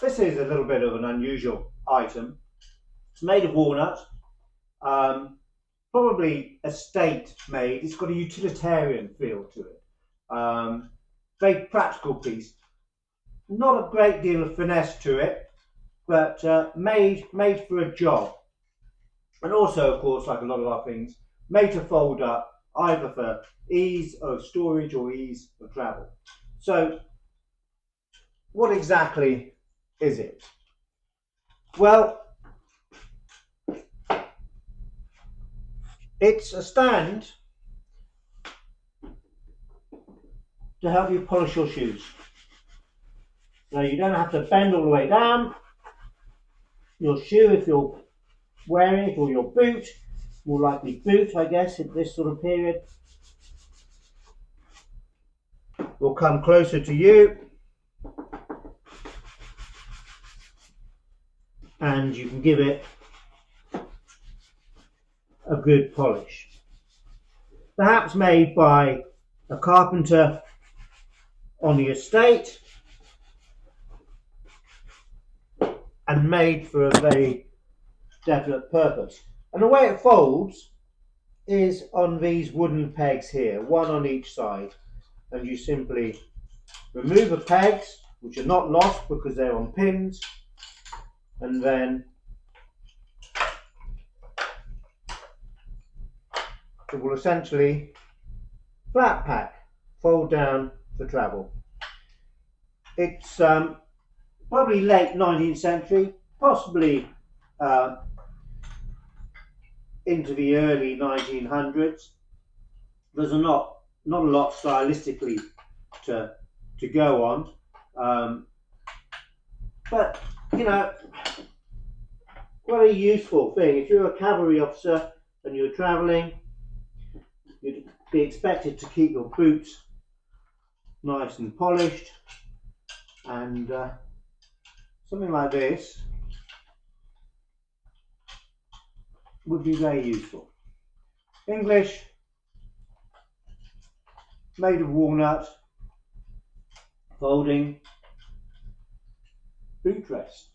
This is a little bit of an unusual item. It's made of walnut, probably estate made. It's got a utilitarian feel to it. Very practical piece. Not a great deal of finesse to it, but made for a job. And also, of course, like a lot of our things, made to fold up either for ease of storage or ease of travel. So, what exactly is it? Well, it's a stand to help you polish your shoes. So you don't have to bend all the way down. Your shoe, if you're wearing it, or your boot, more likely boot, I guess, at this sort of period, will come closer to you, and you can give it a good polish. Perhaps made by a carpenter on the estate, and made for a very definite purpose. And the way it folds is on these wooden pegs here, one on each side, and you simply remove the pegs, which are not lost because they're on pins, and then it will essentially flat pack, fold down for travel. It's probably late 19th century, possibly into the early 1900s. There's not a lot stylistically to go on, but you know, what a useful thing. If you're a cavalry officer and you're travelling, you'd be expected to keep your boots nice and polished, and something like this would be very useful. English, made of walnut, folding boot rest.